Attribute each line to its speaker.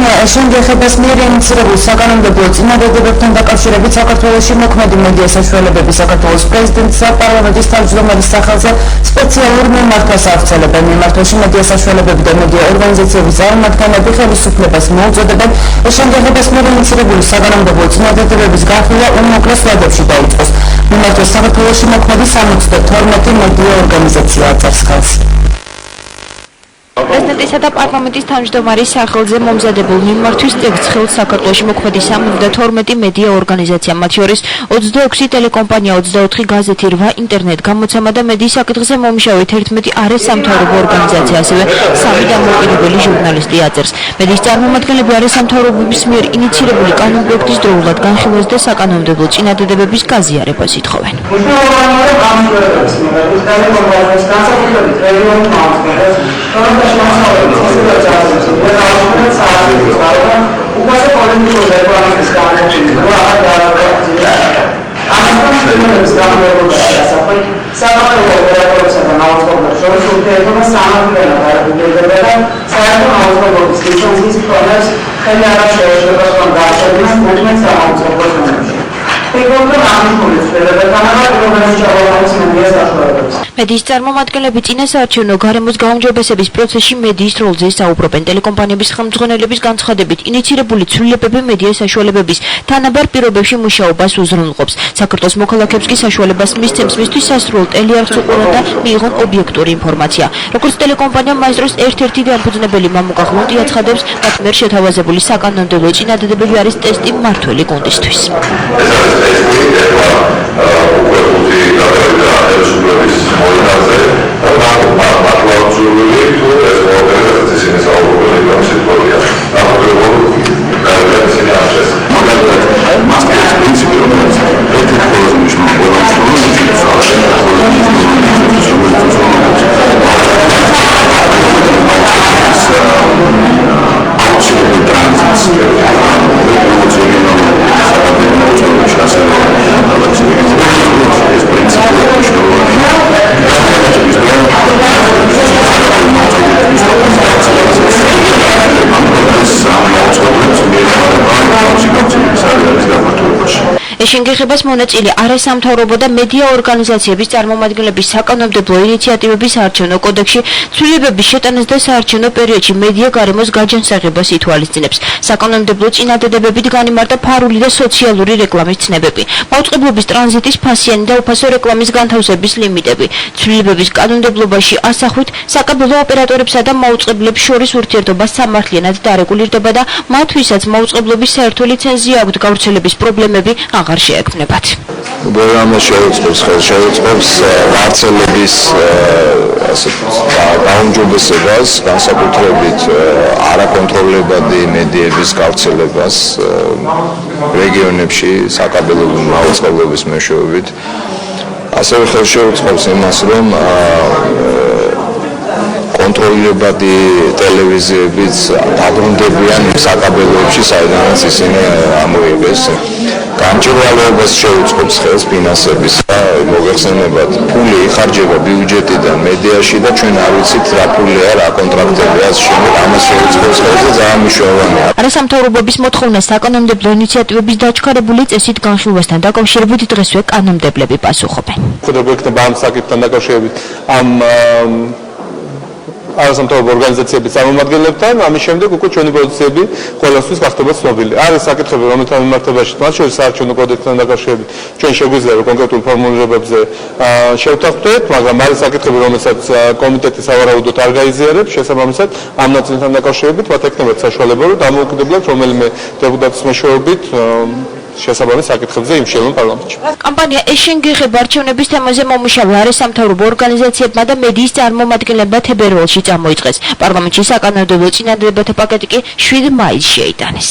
Speaker 1: შენგეხებას მიერ ინიციირებულ საკანონმდებლო წინადადებებთან დაკავშირებით საქართველოში მოქმედი მედია საშუალებების საქართველოს პრეზიდენტის და პარლამენტის თავმჯდომარის სახელზე სპეციალურ მიმართვას ავრცელებენ. მიმართვაში მედია საშუალებები და მედია ორგანიზაციების წარმომადგენლები ხელისუფლებას მოუწოდებენ შენგეხებას მიერ ინიციირებული საკანონმდებლო წინადადებების განხილვა უმოკლეს ვადებში დაიწყოს. მიმართვას საქართველოში მოქმედი 72 მედია ორგანიზაცია აწერს ხელს.
Speaker 2: პრეზიდენტისა და პარლამენტის თავმჯდომარის სახელზე მომზადებულ მიმართვის წეგს ხელს საქართველოში მოქმედი 72 მედია ორგანიზაცია, მათ შორის 26 ტელეკომპანია, 24 გაზეთი, 8 ინტერნეტ გამოცემა და მედიის საკითხზე მომუშავე 11 არასამთავრობო ორგანიზაცია, ასევე 3 დამოუკიდებელი ჟურნალისტი აწერს. მედიის წარმომადგენლები არასამთავრობოების მიერ ინიციირებული კანონპროექტის დროულად განხილვას და საკანონმდებლო წინადადებების გაზიარებას ითხოვენ. მედიის წარმომადგენლები წინასაარჩევნო გარემოს გაუმჯობესების პროცესში მედიის როლზე საუბრობენ. ტელეკომპანიების ხელმძღვანელების განცხადებით, ინიციირებული ცვლილებები მედია საშუალებების თანაბარ პირობებში მუშაობას უზრუნველყოფს. საქართველოს მოქალაქეებს კი საშუალებას მისცემს მისთვის სასურველ ტელეარხს უყურონ და მიიღონ ობიექტური ინფორმაცია. როგორც ტელეკომპანიამ მას დროს ერთ-ერთი დამფუძნებელი მამუკა ღლონტი აცხადებს, მათ მიერ შეთავაზებული საკანონმდებლო წინადადებები არის ტესტი მმართველი გუნდისთვის. შენგეხებას მონაწილე არასამთავრობო და მედია ორგანიზაციების წარმომადგენლების საკანონმდებლო ინიციატივების საარჩევნო კოდექსში ცვლილებების შეტანას და საარჩევნო პერიოდში მედია გარემოს გაჯანსაღებას ითვალისწინებს. საკანონმდებლო წინადადებებით განიმარტა ფარული და სოციალური რეკლამის ცნებები, მაუწყებლობის ტრანზიტის ფასიანი და უფასო რეკლამის განთავსების ლიმიტები. ცვლილებების კანონმდებლობაში ასახვით საკაბელო ოპერატორებსა და მაუწყებლებს შორის ურთიერთობა სამართლიანად დარეგულირდება და მათ ვისაც მაუწყებლობის საერთო ლიცენზია აქვთ, გავრცელების პრობლემები აღარ შეექმნებათ.
Speaker 3: პროგრამა შეუწყობს გავრცელების გაუმჯობესებას, განსაკუთრებით არაკონტროლებადი მედიების გავრცელებას რეგიონებში საკაბელო მაუწყებლობის მეშვეობით. ასევე ხელშეუწყობს იმას, რომ კონტროლირებადი ტელევიზიებიც დაბრუნდებიან საკაბელოებში, საიდანაც ისინი ამოიღეს. გამჭვირვალეობას შეუწყობს ხელს ფინანსების და მოგეხსენებათ, ფული იხარჯება ბიუჯეტიდან მედიაში და ჩვენ არ ვიცით რა ფულია, რა კონტრაქტებია შემდეგ ამას შეუწყობს ხელს და ძალიან მნიშვნელოვანია.
Speaker 2: არასამთავრობოების მოთხოვნა საკანონმდებლო ინიციატივების დაჩქარებული წესით განხილვასთან დაკავშირებით დღესვე კანონმდებლები პასუხობენ.
Speaker 4: ხდება ამ საკითხთან დაკავშირებით ამ არასამთავრობო ორგანიზაციების წარმომადგენლებთან, ამის შემდეგ უკვე ჩვენი პოზიციები ყველასთვის გახდება ცნობილი. არის საკითხები, რომელთა მიმართებაში, მათ შორის საარჩევნო კოდექსთან დაკავშირებით, ჩვენ შეგვიძლია რომ კონკრეტულ ფორმულირებებზე შევთანხმდეთ, მაგრამ არის საკითხები, რომელსაც კომიტეტი სავარაუდოდ არ გაიზიარებს, შესაბამისად, ამ ნაწილთან დაკავშირებით მათ ექნებათ საშუალება, რომ დამოუკიდებლად რომელიმე დეპუტატის მეშვეობით შესაბამის საკითხებზე იმშევლონ პარლამენტში.
Speaker 2: კამპანია შენგეხება არჩევნების თემაზე მომუშავე არასამთავრობო ორგანიზაციებმა და მედიის წარმომადგენლებმა თებერვალში წამოიწყეს. პარლამენტში საკანონმდებლო წინადადებათა პაკეტი კი 7 მაისს შეიტანეს.